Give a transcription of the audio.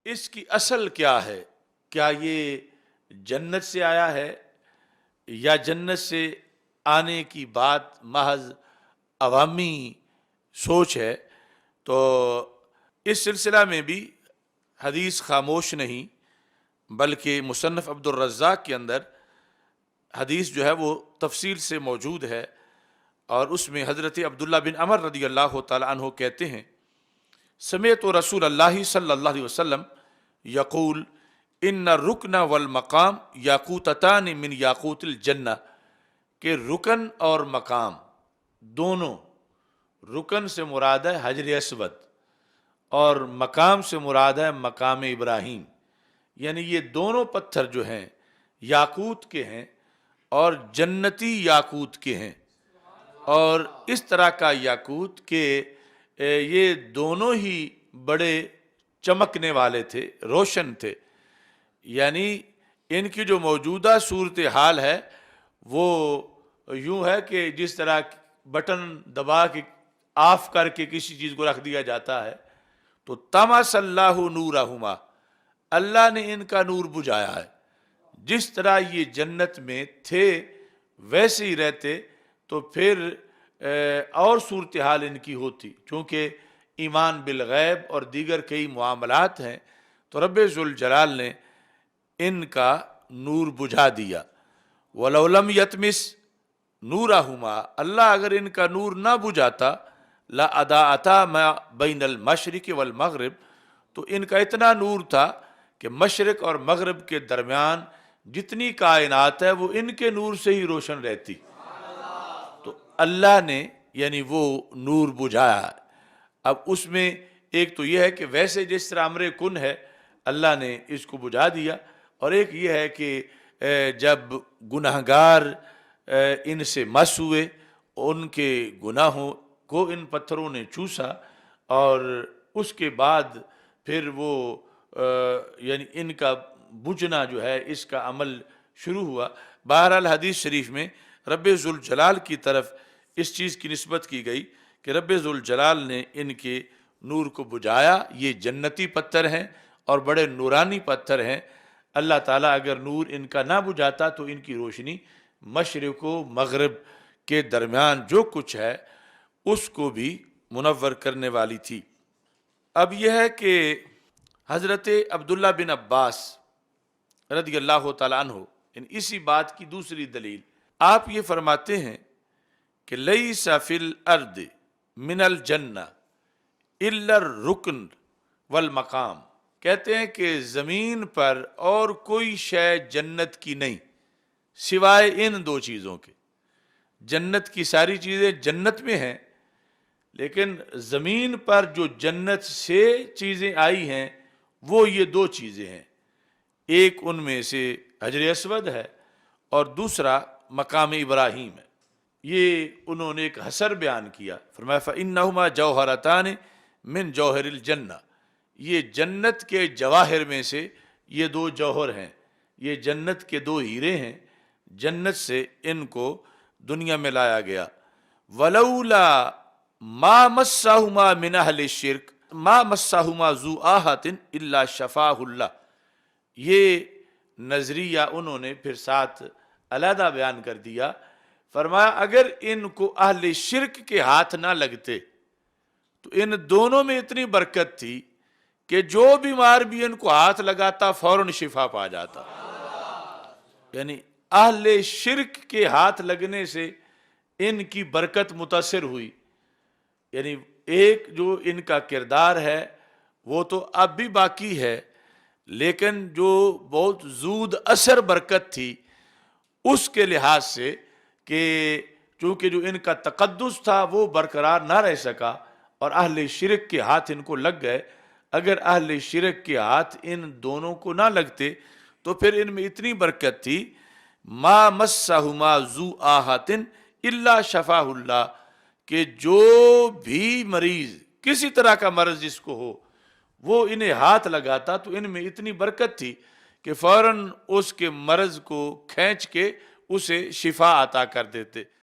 اس کی اصل کیا ہے؟ کیا یہ جنت سے آیا ہے یا جنت سے آنے کی بات محض عوامی سوچ ہے؟ تو اس سلسلہ میں بھی حدیث خاموش نہیں، بلکہ مصنف عبد الرزاق کے اندر حدیث جو ہے وہ تفصیل سے موجود ہے، اور اس میں حضرت عبداللہ بن عمر رضی اللہ تعالی عنہ کہتے ہیں، سمعت رسول اللہ صلی اللہ علیہ وسلم یقول ان الرکن والمقام یاقوتتان من یاقوت الجنہ، کہ رکن اور مقام دونوں، رکن سے مراد ہے حجر اسود اور مقام سے مراد ہے مقام ابراہیم، یعنی یہ دونوں پتھر جو ہیں یاقوت کے ہیں اور جنتی یاقوت کے ہیں، اور اس طرح کا یاقوت کہ یہ دونوں ہی بڑے چمکنے والے تھے، روشن تھے، یعنی ان کی جو موجودہ صورتحال ہے وہ یوں ہے کہ جس طرح بٹن دبا کے آف کر کے کسی چیز کو رکھ دیا جاتا ہے، تو طمس اللہ نورہما، اللہ نے ان کا نور بجھایا ہے، جس طرح یہ جنت میں تھے ویسے ہی رہتے تو پھر اور صورتحال ان کی ہوتی، چونکہ ایمان بالغیب اور دیگر کئی معاملات ہیں، تو رب ذوالجلال نے ان کا نور بجھا دیا۔ وَلَوْ لَمْ يَتْمِسْ نُورَهُمَا، اللہ اگر ان کا نور نہ بجھاتا لَأَضَاءَتَا مَا بَيْنَ الْمَشْرِقِ وَالْمَغْرِبِ، تو ان کا اتنا نور تھا کہ مشرق اور مغرب کے درمیان جتنی کائنات ہے وہ ان کے نور سے ہی روشن رہتی، تو اللہ نے یعنی وہ نور بجھایا ہے۔ اب اس میں ایک تو یہ ہے کہ ویسے جس طرح امر کن ہے اللہ نے اس کو بجھا دیا، اور ایک یہ ہے کہ جب گناہگار ان سے مس ہوئے، ان کے گناہوں کو ان پتھروں نے چوسا، اور اس کے بعد پھر وہ یعنی ان کا بجھنا جو ہے اس کا عمل شروع ہوا۔ بہرحال حدیث شریف میں رب ذوالجلال کی طرف اس چیز کی نسبت کی گئی کہ رب ذوالجلال نے ان کے نور کو بجھایا، یہ جنتی پتھر ہیں اور بڑے نورانی پتھر ہیں، اللہ تعالیٰ اگر نور ان کا نہ بجھاتا تو ان کی روشنی مشرق و مغرب کے درمیان جو کچھ ہے اس کو بھی منور کرنے والی تھی۔ اب یہ ہے کہ حضرت عبداللہ بن عباس رضی اللہ تعالیٰ عنہ اسی بات کی دوسری دلیل، آپ یہ فرماتے ہیں کہ لیس فی الارض من الجنہ الا الرکن والمقام، کہتے ہیں کہ زمین پر اور کوئی شے جنت کی نہیں سوائے ان دو چیزوں کے۔ جنت کی ساری چیزیں جنت میں ہیں، لیکن زمین پر جو جنت سے چیزیں آئی ہیں وہ یہ دو چیزیں ہیں، ایک ان میں سے حجر اسود ہے اور دوسرا مقام ابراہیم ہے۔ یہ انہوں نے ایک حصر بیان کیا، فرمایا فَإِنَّهُمَا جَوْهَرَتَانِ مِن جَوْهَرِ الْجَنَّةِ، یہ جنت کے جواہر میں سے یہ دو جوہر ہیں، یہ جنت کے دو ہیرے ہیں، جنت سے ان کو دنیا میں لایا گیا۔ وَلَوْلَا مَا مَسَّهُمَا مِنْ أَهْلِ الشِّرْكِ مَا مَسَّهُمَا ذُو آہَةٍ إِلَّا شَفَاهُ اللَّهُ، یہ نظریہ انہوں نے پھر ساتھ علیحدہ بیان کر دیا، فرمایا اگر ان کو اہل شرک کے ہاتھ نہ لگتے تو ان دونوں میں اتنی برکت تھی کہ جو بیمار بھی ان کو ہاتھ لگاتا فوراً شفا پا جاتا، یعنی اہل شرک کے ہاتھ لگنے سے ان کی برکت متاثر ہوئی، یعنی ایک جو ان کا کردار ہے وہ تو اب بھی باقی ہے، لیکن جو بہت زود اثر برکت تھی اس کے لحاظ سے کہ چونکہ جو ان کا تقدس تھا وہ برقرار نہ رہ سکا اور اہل شرک کے ہاتھ ان کو لگ گئے، اگر اہل شرک کے ہاتھ ان دونوں کو نہ لگتے تو پھر ان میں اتنی برکت تھی، ما مسہما ذو آہۃ الا شفاہ اللہ، کہ جو بھی مریض کسی طرح کا مرض جس کو ہو وہ انہیں ہاتھ لگاتا تو ان میں اتنی برکت تھی کہ فوراً اس کے مرض کو کھینچ کے اسے شفا عطا کر دیتے۔